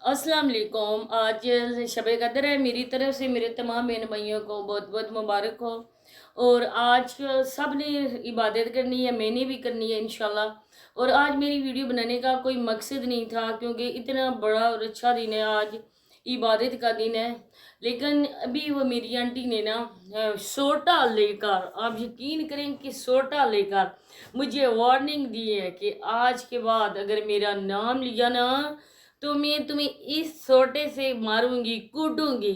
अस्सलाम वालेकुम। आज शब कदर है। मेरी तरफ से मेरे तमाम बहन भाइयों को बहुत बहुत मुबारक हो। और आज सब ने इबादत करनी है, मैंने भी करनी है इंशाल्लाह। और आज मेरी वीडियो बनाने का कोई मकसद नहीं था, क्योंकि इतना बड़ा और अच्छा दिन है आज, इबादत का दिन है। लेकिन अभी वो मेरी आंटी ने ना सोटा लेकर, आप यकीन करें कि सोटा लेकर मुझे वार्निंग दी है कि आज के बाद अगर मेरा नाम लिया ना तो मैं तुम्हें इस सोटे से मारूंगी, कूटूंगी।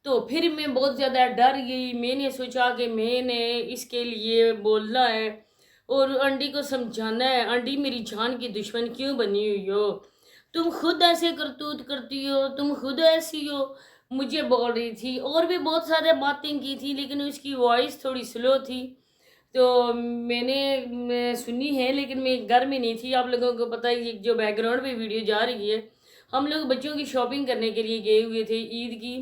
तो फिर मैं बहुत ज़्यादा डर गई। मैंने सोचा कि मैंने इसके लिए बोलना है और आंटी को समझाना है, आंटी मेरी जान की दुश्मन क्यों बनी हुई हो, तुम खुद ऐसे करतूत करती हो, तुम खुद ऐसी हो। मुझे बोल रही थी और भी बहुत सारे बातें की थी, लेकिन उसकी वॉइस थोड़ी स्लो थी। तो मैं सुनी है, लेकिन मैं घर में नहीं थी। आप लोगों को पता है जो बैकग्राउंड में वीडियो जा रही है, हम लोग बच्चों की शॉपिंग करने के लिए गए हुए थे ईद की।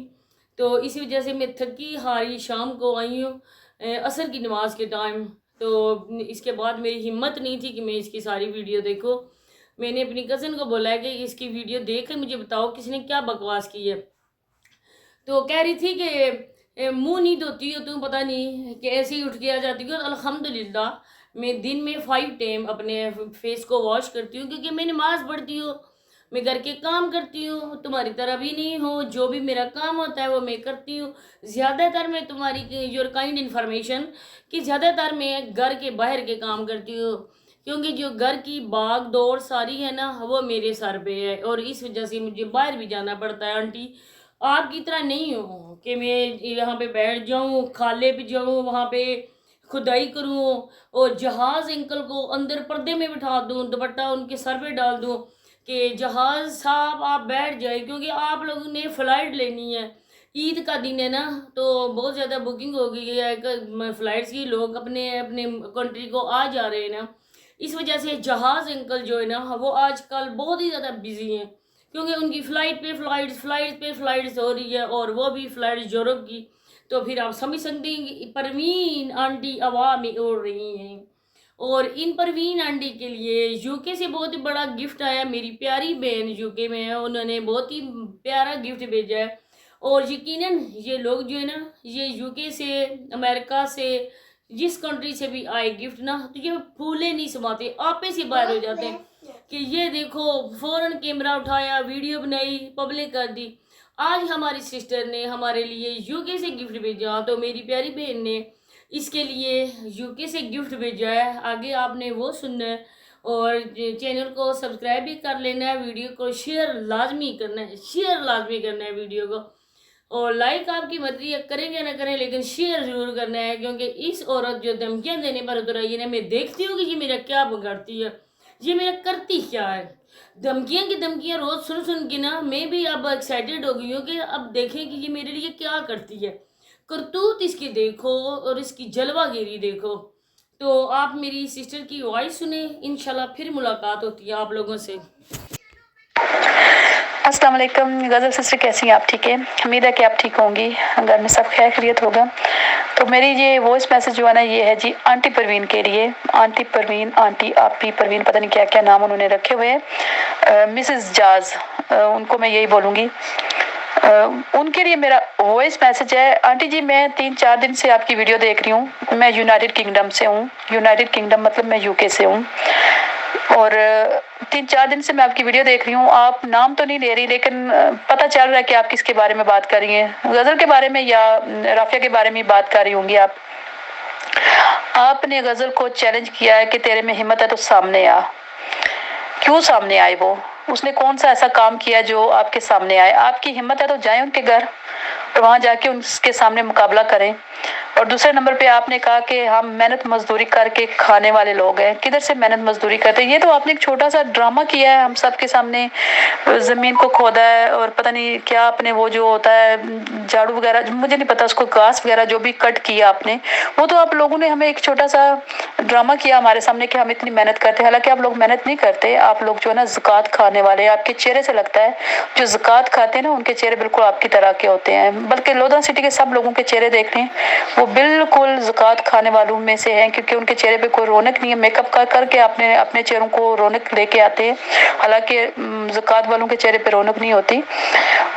तो इसी वजह से मैं थकी हारी शाम को आई हूँ, असर की नमाज के टाइम। तो इसके बाद मेरी हिम्मत नहीं थी कि मैं इसकी सारी वीडियो देखूँ। मैंने अपनी कज़न को बोला है कि इसकी वीडियो देख कर मुझे बताओ किसने क्या बकवास की है। तो कह रही थी कि मुंह नहीं धोती हो तुम, पता नहीं कि ऐसे ही उठ के आ जाती हो। अल्हम्दुलिल्लाह मैं दिन में 5 टाइम अपने फेस को वॉश करती हूँ, क्योंकि मैं नमाज पढ़ती हूँ, मैं घर के काम करती हूँ, तुम्हारी तरह भी नहीं हो। जो भी मेरा काम होता है वो मैं करती हूँ। ज़्यादातर मैं तुम्हारी योर काइंड इन्फॉर्मेशन कि ज़्यादातर मैं घर के बाहर के काम करती हूँ, क्योंकि जो घर की भाग दौड़ सारी है ना वो मेरे सर पे है, और इस वजह से मुझे बाहर भी जाना पड़ता है। आंटी आपकी तरह नहीं हूँ कि मैं यहाँ पे बैठ जाऊँ, खाले पे जाऊँ, वहाँ पे खुदाई करूँ और जहाज़ अंकल को अंदर पर्दे में बिठा दूँ, दुपट्टा उनके सर पे डाल दूँ कि जहाज़ साहब आप बैठ जाए, क्योंकि आप लोगों ने फ़्लाइट लेनी है। ईद का दिन है ना, तो बहुत ज़्यादा बुकिंग हो गई है फ़्लाइट्स की, लोग अपने अपने कंट्री को आ जा रहे हैं ना। इस वजह से जहाज़ अंकल जो है ना वो आजकल बहुत ही ज़्यादा बिजी हैं, क्योंकि उनकी फ्लाइट पे फ्लाइट्स हो रही है, और वो भी फ्लाइट यूरोप की। तो फिर आप समझ सकते हैं कि परवीन आंटी हवा में उड़ रही हैं। और इन परवीन आंटी के लिए यूके से बहुत ही बड़ा गिफ्ट आया। मेरी प्यारी बहन यूके में है, उन्होंने बहुत ही प्यारा गिफ्ट भेजा है। और यकीनन ये लोग जो है ना, ये यूके से, अमेरिका से, जिस कंट्री से भी आए गिफ्ट ना, तो ये फूले नहीं समाते, आपे से बाहर हो जाते हैं कि ये देखो फौरन कैमरा उठाया, वीडियो बनाई, पब्लिक कर दी। आज हमारी सिस्टर ने हमारे लिए यूके से गिफ्ट भेजा, तो मेरी प्यारी बहन ने इसके लिए यूके से गिफ्ट भेजा है। आगे आपने वो सुनना है, और चैनल को सब्सक्राइब भी कर लेना है, वीडियो को शेयर लाजमी करना है, शेयर लाजमी करना है वीडियो को। और लाइक आपकी मर्जी है, करेंगे ना करें, लेकिन शेयर जरूर करना है, क्योंकि इस औरत जो धमकियां देने पर उतर आई है ना, मैं देखती हूँ कि ये मेरा क्या बिगाड़ती है, ये मेरा करती क्या है। धमकियां की धमकियां रोज सुन सुन के ना मैं भी अब एक्साइटेड हो गई हूँ कि अब देखें कि ये मेरे लिए क्या करती है। करतूत इसकी देखो और इसकी जलवागिरी देखो। तो आप मेरी सिस्टर की वॉइस सुने, इंशाल्लाह फिर मुलाकात होती है आप लोगों से। अस्सलाम वालेकुम गज़ल सिस्टर, कैसी हैं आप? ठीक है, उम्मीद है कि आप ठीक होंगी, घर में सब खैर खैरियत होगा। तो मेरी ये वॉइस मैसेज जो है ना, ये है जी आंटी परवीन के लिए। आंटी परवीन, आंटी आपी परवीन, पता नहीं क्या क्या नाम उन्होंने रखे हुए हैं। मिसेस जाज, उनको मैं यही बोलूँगी। उनके लिए मेरा वॉइस मैसेज है। आंटी जी, मैं 3-4 दिन से आपकी वीडियो देख रही हूँ। मैं यूनाइटेड किंगडम से हूँ। यूनाइटेड किंगडम मतलब मैं यूके से हूँ। और 3-4 दिन से मैं आपकी वीडियो देख रही हूँ। आप नाम तो नहीं ले रही, लेकिन पता चल रहा है कि आप किसके बारे में बात कर रही हैं, गजल के बारे में या राफिया के बारे में बात कर रही होंगी आप। आपने गजल को चैलेंज किया है कि तेरे में हिम्मत है तो सामने आ। क्यों सामने आए वो? उसने कौन सा ऐसा काम किया जो आपके सामने आए? आपकी हिम्मत है तो जाएं उनके घर और वहां जाके उनके सामने मुकाबला करें। और दूसरे नंबर पे आपने कहा कि हम मेहनत मजदूरी करके खाने वाले लोग हैं। किधर से मेहनत मजदूरी करते हैं? ये तो आपने एक छोटा सा ड्रामा किया है हम सब के सामने। जमीन को खोदा है और पता नहीं क्या आपने वो जो होता है झाड़ू वगैरह, मुझे नहीं पता, उसको घास वगैरह जो भी कट किया आपने, वो तो आप लोगों ने हमें एक छोटा सा ड्रामा किया हमारे सामने कि हम इतनी मेहनत करते हैं, हालांकि आप लोग मेहनत नहीं करते। आप लोग जो है ना ज़कात खाने वाले, आपके चेहरे से लगता है जो ज़कात खाते हैं ना उनके चेहरे बिल्कुल आपकी तरह के होते हैं। बल्कि लोधरा सिटी के सब लोगों के चेहरे देख रहे हैं वो बिल्कुल ज़कात खाने वालों में से हैं, क्योंकि उनके चेहरे पे कोई रौनक नहीं है। मेकअप कर करके अपने अपने चेहरों को रौनक लेके आते हैं, हालांकि ज़कात वालों के चेहरे पे रौनक नहीं होती।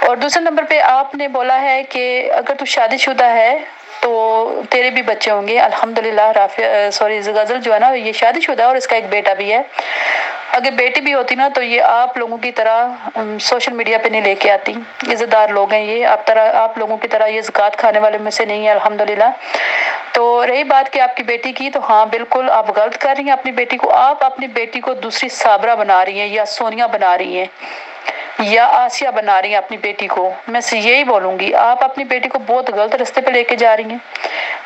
और दूसरे नंबर पे आपने बोला है कि अगर तू शादीशुदा है तो तेरे भी बच्चे होंगे। अल्हम्दुलिल्लाह गज़ल जो है ना ये शादीशुदा है और इसका एक बेटा भी है। अगर बेटी भी होती ना तो ये आप लोगों की तरह सोशल मीडिया पे नहीं लेके आती। इज़्ज़तदार लोग हैं ये, आप लोगों की तरह ये ज़कात खाने वाले में से नहीं है अल्हम्दुलिल्लाह। तो रही बात कि आपकी बेटी की, तो हाँ बिल्कुल आप गलत कर रही हैं अपनी बेटी को। आप अपनी बेटी को दूसरी साबरा बना रही हैं या सोनिया बना रही हैं या आसिया बना रही हैं अपनी बेटी को। मैं से यही बोलूंगी, आप अपनी बेटी को बहुत गलत रास्ते पे लेके जा रही हैं,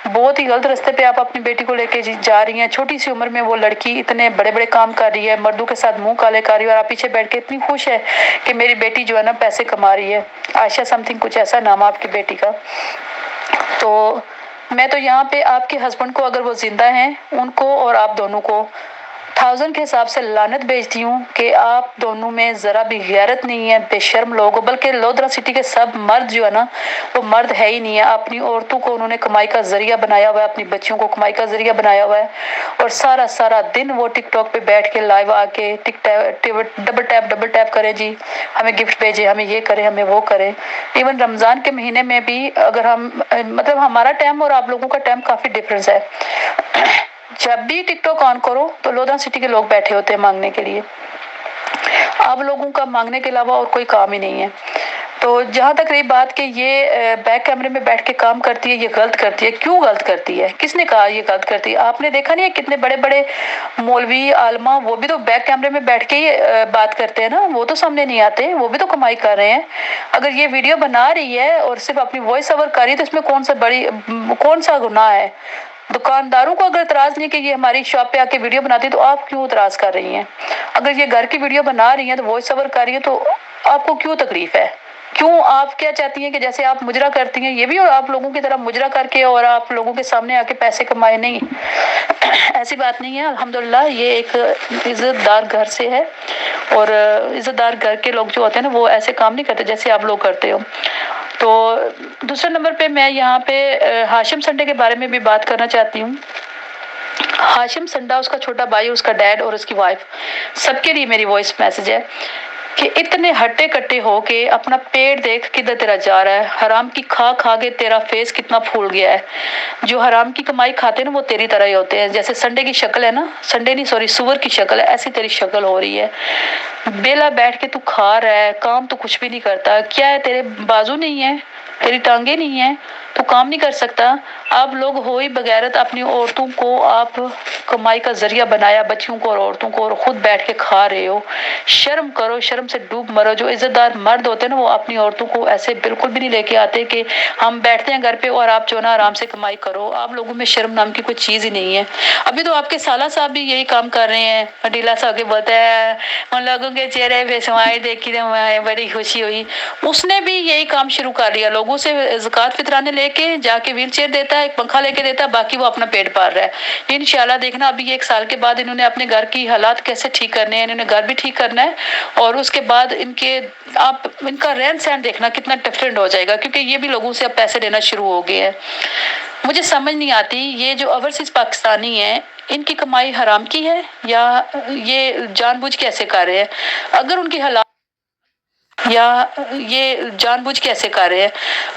बहुत ही गलत रास्ते पे आप अपनी बेटी को लेके जा रही हैं। छोटी सी उम्र में वो लड़की इतने बड़े बड़े काम कर रही है, मर्दों के साथ मुंह काले कर रही है, और आप पीछे बैठ के इतनी खुश है कि मेरी बेटी जो है ना पैसे कमा रही है। आयशा समथिंग कुछ ऐसा नाम है आपकी बेटी का। तो मैं तो यहाँ पे आपके हस्बैंड को, अगर वो जिंदा हैं, उनको और आप दोनों को 1000 के हिसाब से लानत भेजती हूँ कि आप दोनों में ज़रा भी गैरत नहीं है, बेशर्म लोग हो। बल्कि लोधरा सिटी के सब मर्द जो है ना वो मर्द है ही नहीं है। अपनी औरतों को उन्होंने कमाई का जरिया बनाया हुआ है, अपनी बच्चियों को कमाई का जरिया बनाया हुआ है, और सारा सारा दिन वो टिकटॉक पे बैठ के लाइव आके डबल टैप करे जी, हमें गिफ्ट भेजे, हमें ये करे, हमें वो करे। इवन रमज़ान के महीने में भी अगर हम मतलब हमारा टाइम और आप लोगों का टाइम काफ़ी डिफरेंस है। जब भी टिकटॉक ऑन करो तो लोधरा सिटी के लोग बैठे होते हैं मांगने के लिए। आप लोगों का मांगने के अलावा और कोई काम ही नहीं है। तो जहाँ तक रही बात कि ये बैक कैमरे में बैठ के काम करती है, ये गलत करती है। क्यों गलत करती है? किसने कहा ये गलत करती है? आपने देखा नहीं है कितने बड़े बड़े मौलवी आलमा वो भी तो बैक कैमरे में बैठ के ही बात करते हैं ना, वो तो सामने नहीं आते, वो भी तो कमाई कर रहे हैं। अगर ये वीडियो बना रही है और सिर्फ अपनी वॉइस ओवर कर रही है तो इसमें कौन सा गुनाह है? दुकानदारों को अगर इतराज नहीं कि ये हमारी शॉप पे आके वीडियो बनाती है तो आप क्यों इतराज कर रही हैं? अगर ये घर की वीडियो बना रही हैं तो वॉइस ओवर कर रही है तो आपको क्यों तकलीफ है? क्यों आप क्या चाहती हैं कि जैसे आप मुजरा करती हैं ये भी आप लोगों की तरह मुजरा करके और आप लोगों के सामने आके पैसे कमाए? नहीं, ऐसी बात नहीं है। अल्हम्दुलिल्लाह ये एक इज्जतदार घर से है, और इज्जतदार घर के लोग जो होते हैं ना वो ऐसे काम नहीं करते जैसे आप लोग करते हो। तो दूसरे नंबर पे मैं यहाँ पे हाशिम संडे के बारे में भी बात करना चाहती हूँ। हाशिम संडा, उसका छोटा भाई, उसका डैड और उसकी वाइफ, सबके लिए मेरी वॉइस मैसेज है कि इतने हट्टे कट्टे हो के अपना पेट देख किधर तेरा जा रहा है। हराम की खा खा के तेरा फेस कितना फूल गया है। जो हराम की कमाई खाते हैं ना वो तेरी तरह ही होते हैं। जैसे संडे की शक्ल है ना, संडे नहीं सॉरी सुअर की शक्ल है, ऐसी तेरी शक्ल हो रही है। बेला बैठ के तू खा रहा है, काम तो कुछ भी नहीं करता। क्या है, तेरे बाजू नहीं है, तेरी टांगे नहीं है, तू काम नहीं कर सकता। आप लोग हो ही बगैरत, अपनी औरतों को आप कमाई का जरिया बनाया, बच्चियों को और औरतों को, और खुद बैठ के खा रहे हो। शर्म करो, शर्म से डूब मरो। जो इज्जतदार मर्द होते हैं ना वो अपनी औरतों को ऐसे बिल्कुल भी नहीं लेके आते कि हम बैठते हैं घर पे और आप जो ना आराम से कमाई करो। आप लोगों में शर्म नाम की कोई चीज ही नहीं है। अभी तो आपके साला साहब भी यही काम कर रहे हैं। अडीला साहब के बोलते हैं उन लोगों के चेहरे पे समाई देखी तो बड़ी खुशी हुई। उसने भी यही काम शुरू कर लिया, लोगों से ज़कात फितराने लेके जाके व्हील चेयर देता है, एक पंखा लेके देता है, बाकी वो अपना पेट पाल रहा है। इंशाल्लाह देखना अभी 1 साल के बाद इन्होंने अपने घर की हालात कैसे ठीक करने हैं। इन्होंने घर भी ठीक करना है और उसके बाद इनका रहन सहन देखना कितना डिफरेंट हो जाएगा, क्योंकि ये भी लोगों से अब पैसे लेना शुरू हो गए हैं। मुझे समझ नहीं आती ये जो ओवरसीज पाकिस्तानी है, इनकी कमाई हराम की है या ये जानबूझ के ऐसे कर रहे हैं? अगर उनकी हालात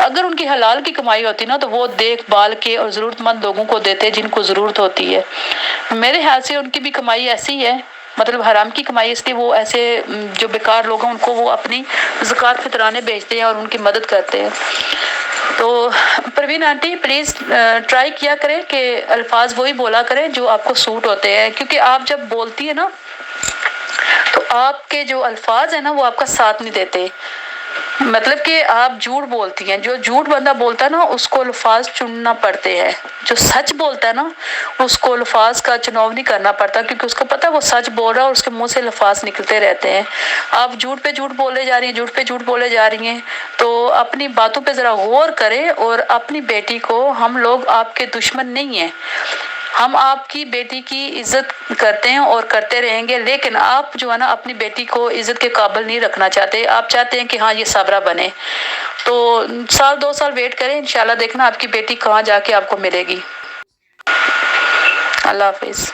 अगर उनकी हलाल की कमाई होती ना तो वो देखभाल के और ज़रूरतमंद लोगों को देते जिनको ज़रूरत होती है। मेरे ख्याल से उनकी भी कमाई ऐसी है, मतलब हराम की कमाई, इसलिए वो ऐसे जो बेकार लोग हैं उनको वो अपनी ज़कात फितराने भेजते हैं और उनकी मदद करते हैं। तो परवीन आंटी प्लीज़ ट्राई किया करें कि अल्फाज वही बोला करें जो आपको सूट होते हैं, क्योंकि आप जब बोलती है ना तो आपके जो अल्फाज है ना वो आपका साथ नहीं देते। मतलब कि आप झूठ बोलती हैं। जो झूठ बंदा बोलता है ना उसको अल्फाज चुनना पड़ते हैं। जो सच बोलता है ना उसको अल्फाज का चुनाव नहीं करना पड़ता, क्योंकि उसको पता है वो सच बोल रहा है और उसके मुंह से अल्फाज निकलते रहते हैं। आप झूठ पे झूठ बोले जा रही हैं, झूठ पे झूठ बोले जा रही हैं। तो अपनी बातों पे ज़रा गौर करें और अपनी बेटी को, हम लोग आपके दुश्मन नहीं हैं, ہم آپ کی بیٹی کی عزت کرتے ہیں اور کرتے رہیں گے، لیکن آپ جو ہے نا اپنی بیٹی کو عزت کے قابل نہیں رکھنا چاہتے، آپ چاہتے ہیں کہ ہاں یہ صابرہ بنے، تو 1-2 سال ویٹ کریں، انشاءاللہ دیکھنا آپ کی بیٹی کہاں جا کے آپ کو ملے گی۔ اللہ حافظ۔